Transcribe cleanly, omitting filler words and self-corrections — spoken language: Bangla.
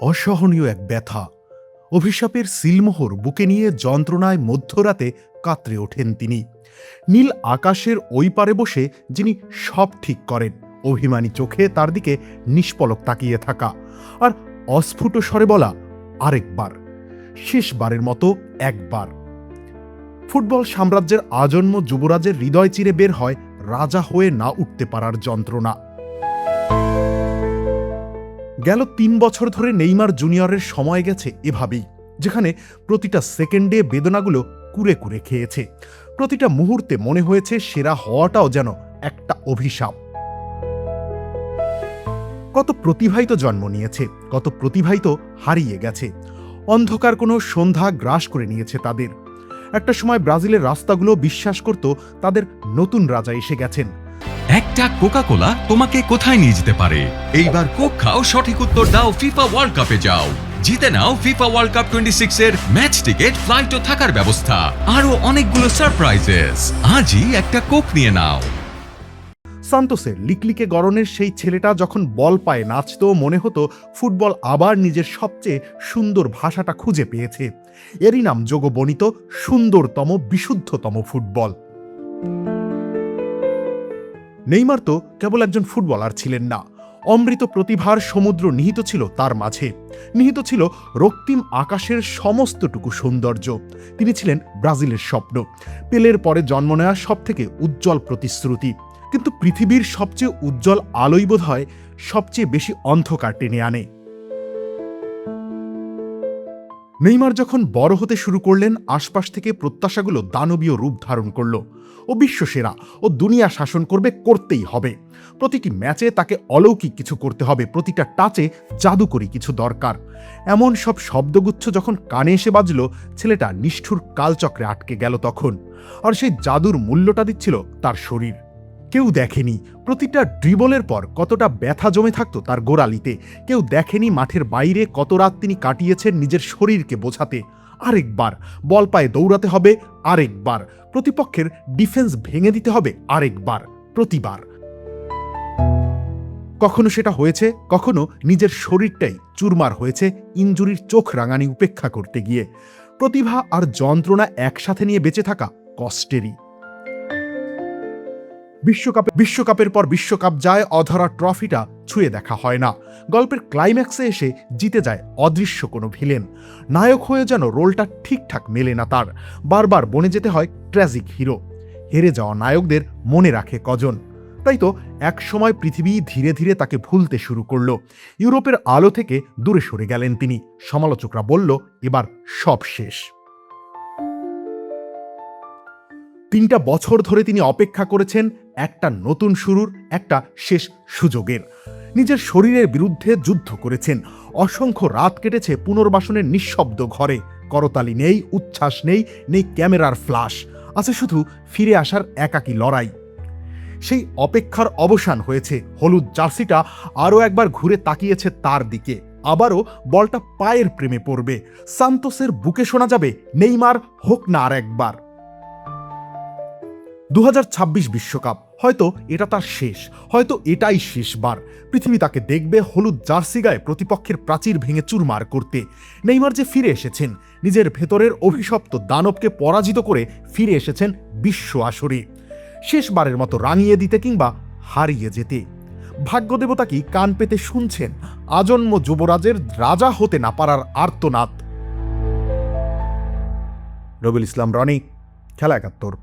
অসহনীয় এক ব্যথা। অভিশাপের সিলমোহর বুকে নিয়ে যন্ত্রণায় মধ্যরাতে কাতরে ওঠেন তিনি। নীল আকাশের ওই পারে বসে যিনি সব ঠিক করেন, অভিমানী চোখে তার দিকে নিষ্পলক তাকিয়ে থাকা, আর অস্ফুট স্বরে বলা, আরেকবার, শেষবারের মতো একবার। ফুটবল সাম্রাজ্যের আজন্ম যুবরাজের হৃদয় চিরে বের হয় রাজা হয়ে না উঠতে পারার যন্ত্রণা। গেল ৩ বছর ধরে নেইমার জুনিয়রের সময় গেছে এভাবেই, যেখানে প্রতিটা সেকেন্ডে বেদনাগুলো কুরে কুরে খেয়েছে। প্রতিটা মুহূর্তে মনে হয়েছে সেরা হওয়াটাও যেন একটা অভিশাপ। কত প্রতিভাই তো জন্ম নিয়েছে, কত প্রতিভাই তো হারিয়ে গেছে। অন্ধকার কোনো সন্ধ্যা গ্রাস করে নিয়েছে তাদের। একটা সময় ব্রাজিলের রাস্তাগুলো বিশ্বাস করত তাদের নতুন রাজা এসে গেছেন। একটা কোকা কোলা তোমাকে কোথায় নিয়ে যেতে পারে? এইবার কোক খাও, সঠিক উত্তর দাও, ফিফা ওয়ার্ল্ড কাপে যাও, জিতে নাও ফিফা ওয়ার্ল্ড কাপ 26 এর ম্যাচ টিকেট, ফ্লাইট ও থাকার ব্যবস্থা, আরো অনেকগুলো সারপ্রাইজেস। আজই একটা কোক নিয়ে নাও। সান্তোসের লিকলিকে গড়নের সেই ছেলেটা যখন বল পায়ে নাচত, মনে হতো ফুটবল আবার নিজের সবচেয়ে সুন্দর ভাষাটা খুঁজে পেয়েছে। এরই নাম যোগবর্ণিত সুন্দরতম বিশুদ্ধতম ফুটবল। নেইমার তো কেবল একজন ফুটবলার ছিলেন না, অমৃত প্রতিভার সমুদ্র নিহিত ছিল তার মাঝে। নিহিত ছিল রক্তিম আকাশের সমস্তটুকু সৌন্দর্য। তিনি ছিলেন ব্রাজিলের স্বপ্ন, পেলের পরে জন্ম নেওয়া সবথেকে উজ্জ্বল প্রতিশ্রুতি। কিন্তু পৃথিবীর সবচেয়ে উজ্জ্বল আলোই বোধ হয় সবচেয়ে বেশি অন্ধকার টেনে আনে। নেইমার যখন বড় হতে শুরু করলেন, আশপাশ থেকে প্রত্যাশাগুলো দানবীয় রূপ ধারণ করল। ও বিশ্বসেরা, ও দুনিয়া শাসন করবে, করতেই হবে। প্রতিটি ম্যাচে তাকে অলৌকিক কিছু করতে হবে, প্রতিটা টাচে জাদুকরী কিছু দরকার। এমন সব শব্দগুচ্ছ যখন কানে এসে বাজল, ছেলেটা নিষ্ঠুর কালচক্রে আটকে গেল তখন। আর সেই জাদুর মূল্যটা দিচ্ছিল তার শরীর। কেউ দেখেনি প্রতিটা ড্রিবলের পর কতটা ব্যথা জমে থাকতো তার গোড়ালিতে। কেউ দেখেনি মাঠের বাইরে কত রাত তিনি কাটিয়েছেন নিজের শরীরকে বোঝাতে। আরেকবার বল পায়ে দৌড়াতে হবে, আরেকবার প্রতিপক্ষের ডিফেন্স ভেঙে দিতে হবে, আরেকবার, প্রতিবার। কখনো সেটা হয়েছে, কখনো নিজের শরীরটাই চুরমার হয়েছে ইনজুরির চোখ রাঙানি উপেক্ষা করতে গিয়ে। প্রতিভা আর যন্ত্রণা একসাথে নিয়ে বেঁচে থাকা কষ্টেরই। বিশ্বকাপের পর বিশ্বকাপ যায়, অধরা ট্রফিটা ছুঁয়ে দেখা হয় না। গল্পের ক্লাইম্যাক্সে এসে জিতে যায় অদৃশ্য কোনো ভিলেন। নায়ক হয়ে যেন রোলটা ঠিকঠাক মেলে না তার। বারবার বনে যেতে হয় ট্র্যাজিক হিরো। হেরে যাওয়া নায়কদের মনে রাখে কজন? তাই তো এক সময় পৃথিবী ধীরে ধীরে তাকে ভুলতে শুরু করল। ইউরোপের আলো থেকে দূরে সরে গেলেন তিনি। সমালোচকরা বলল, এবার সব শেষ। 3টা বছর ধরে তিনি অপেক্ষা করেছেন একটা নতুন শুরুর, একটা শেষ সুযোগের। নিজের শরীরের বিরুদ্ধে যুদ্ধ করেছেন। অসংখ্য রাত কেটেছে পুনর্বাসনের নিঃশব্দ ঘরে। করতালি নেই, উচ্ছ্বাস নেই, নেই ক্যামেরার ফ্ল্যাশ। আছে শুধু ফিরে আসার একাকী লড়াই। সেই অপেক্ষার অবসান হয়েছে। হলুদ জার্সিটা আরও একবার ঘুরে তাকিয়েছে তার দিকে। আবারও বলটা পায়ের প্রেমে পড়বে। সান্তোসের বুকে শোনা যাবে, নেইমার হোক না আর একবার। 2026 বিশ্বকাপ, হয়তো এটা তার শেষ, হয়তো এটাই শেষবার। পৃথিবী তাকে দেখবে হলুদ জার্সি গায়ে প্রতিপক্ষের প্রাচীর ভেঙে চুরমার করতে। নেইমার যে ফিরে এসেছেন, নিজের ভেতরের অভিশপ্ত দানবকে পরাজিত করে ফিরে এসেছেন বিশ্ব আসরে, শেষবারের মতো রাঙিয়ে দিতে কিংবা হারিয়ে যেতে। ভাগ্যদেবতা কি কান পেতে শুনছেন আজন্ম যুবরাজের রাজা হতে না পারার আর্তনাদ? রবিউল ইসলাম রনি, খেলা ৭১।